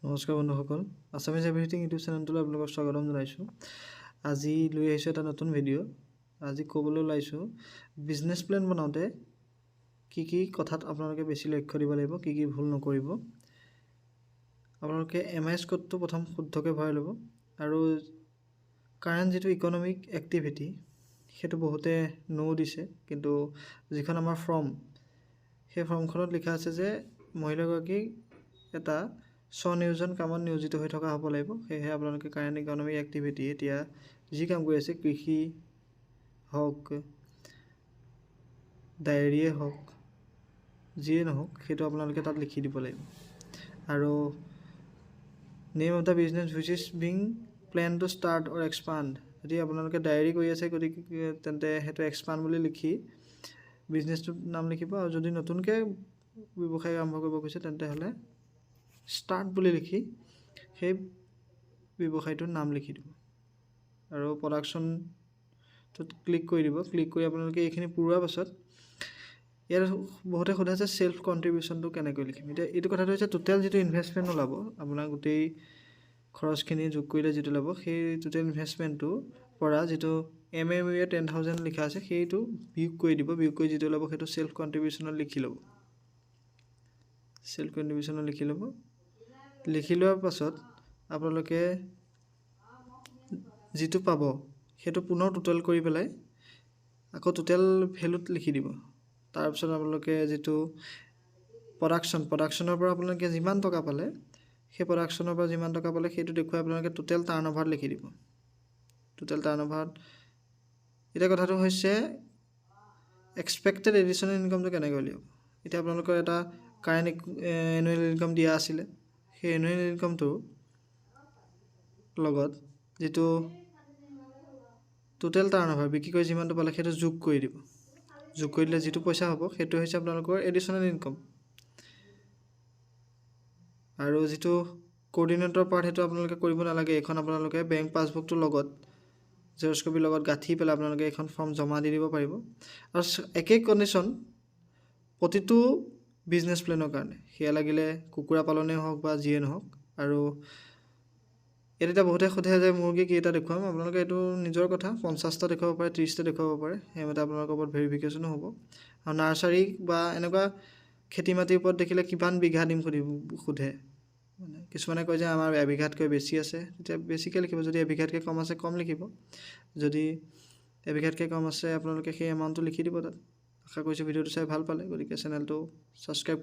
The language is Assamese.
নমস্কাৰ বন্ধুসকল, আছামিজ এভৰিথিং ইউটিউব চেনেলটোলৈ আপোনালোকক স্বাগতম জনাইছোঁ। আজি লৈ আহিছোঁ এটা নতুন ভিডিঅ'। আজি ক'বলৈ ওলাইছোঁ বিজনেছ প্লেন বনাওঁতে কি কথাত আপোনালোকে বেছি লক্ষ্য দিব লাগিব, কি ভুল নকৰিব। আপোনালোকে MIS কোডটো প্ৰথম শুদ্ধকৈ ভৰাই ল'ব আৰু কাৰেণ্ট যিটো ইকনমিক এক্টিভিটি সেইটো বহুতে দিছে, কিন্তু যিখন আমাৰ ফৰ্ম সেই ফৰ্মখনত লিখা আছে যে মহিলাগৰাকী এটা স্বনিয়োজন কামত নিয়োজিত হৈ থকা হ'ব লাগিব। সেয়েহে আপোনালোকে কাৰেণ্ট ইকনমিক এক্টিভিটি এতিয়া যি কাম কৰি আছে, কৃষি হওক, ডায়েৰীয়ে হওক, যিয়ে নহওক, সেইটো আপোনালোকে তাত লিখি দিব লাগিব। আৰু name of the business which is being plan to start or expand, যদি আপোনালোকে ডায়েৰী কৰি আছে গতিকে তেন্তে সেইটো এক্সপাণ্ড বুলি লিখি বিজনেছটোৰ নাম লিখিব। আৰু যদি নতুনকৈ ব্যৱসায় আৰম্ভ কৰিব গৈছে তেন্তে হ'লে ষ্টাৰ্ট বুলি লিখি সেই ব্যৱসায়টোৰ নাম লিখি দিব আৰু প্ৰডাকশ্যনটোত ক্লিক কৰি দিব। ক্লিক কৰি আপোনালোকে এইখিনি পূৰোৱাৰ পাছত ইয়াত বহুতে সোধা আছে চেল্ফ কণ্ট্ৰিবিউশ্যনটো কেনেকৈ লিখিম। এতিয়া এইটো কথাটো হৈছে টোটেল যিটো ইনভেষ্টমেণ্ট ওলাব, আপোনাৰ গোটেই খৰচখিনি যোগ কৰিলে যিটো ওলাব, সেই টোটেল ইনভেষ্টমেণ্টটোৰ পৰা যিটো MME 10,000 লিখা আছে সেইটো বিয়োগ কৰি দিব। বিয়োগ কৰি যিটো ওলাব সেইটো চেল্ফ কণ্ট্ৰিবিউশ্যনত লিখি ল'ব। চেল্ফ কণ্ট্ৰিবিউশ্যনত লিখি ল'ব। লিখি লোৱাৰ পাছত আপোনালোকে যিটো পাব সেইটো পুনৰ টোটেল কৰি পেলাই আকৌ টোটেল ভেলুত লিখি দিব। তাৰপিছত আপোনালোকে যিটো প্ৰডাকশ্যনৰ পৰা আপোনালোকে যিমান টকা পালে, সেই প্ৰডাকশ্যনৰ পৰা যিমান টকা পালে সেইটো দেখুৱাই আপোনালোকে টোটেল টাৰ্ণ অভাৰত লিখি দিব। টোটেল টাৰ্ণ অভাৰত এতিয়া কথাটো হৈছে এক্সপেক্টেড এডিশ্যনেল ইনকামটো কেনেকৈ উলিয়াব। এতিয়া আপোনালোকৰ এটা কাৰেণ্ট এনুৱেল ইনকাম দিয়া আছিলে, সেই এনুৱেল ইনকামটোৰ লগত যিটো টোটেল টাৰ্ণ অভাৰ বিক্ৰী কৰি যিমানটো পালে সেইটো যোগ কৰি দিব। যোগ কৰি দিলে যিটো পইচা হ'ব সেইটো হৈছে আপোনালোকৰ এডিশ্যনেল ইনকাম। আৰু যিটো কোঅৰ্ডিনেটৰ পাৰ্ট সেইটো আপোনালোকে কৰিব নালাগে। এইখন আপোনালোকে বেংক পাছবুকটোৰ লগত জেৰক্স কপিৰ লগত গাঁঠি পেলাই আপোনালোকে এইখন ফৰ্ম জমা দি দিব পাৰিব। আৰু একেই কণ্ডিশ্যন প্ৰতিটো বিজনেছ প্লেনৰ কাৰণে, সেয়া লাগিলে কুকুৰা পালনেই হওক বা যিয়ে নহওক। আৰু ইয়াত এতিয়া বহুতে সোধে যে মুৰ্গী কেইটা দেখুৱাম। আপোনালোকে এইটো নিজৰ কথা, 50টা দেখুৱাব পাৰে, 30টা দেখুৱাব পাৰে, সেইমতে আপোনালোকৰ ওপৰত ভেৰিফিকেশ্যনো হ'ব। আৰু নাৰ্চাৰী বা এনেকুৱা খেতি মাটিৰ ওপৰত দেখিলে কিমান বিঘা দিম সোধে। মানে কিছুমানে কয় যে আমাৰ এবিঘাতকৈ বেছি আছে, তেতিয়া বেছিকৈ লিখিব। যদি এবিঘাতকৈ কম আছে কম লিখিব, যদি এবিঘাতকৈ কম আছে আপোনালোকে সেই এমাউণ্টটো লিখি দিব তাত। আশা কৰিছোঁ ভিডিঅ'টো চাই ভাল পালে, গতিকে চেনেলটো ছাবস্ক্ৰাইব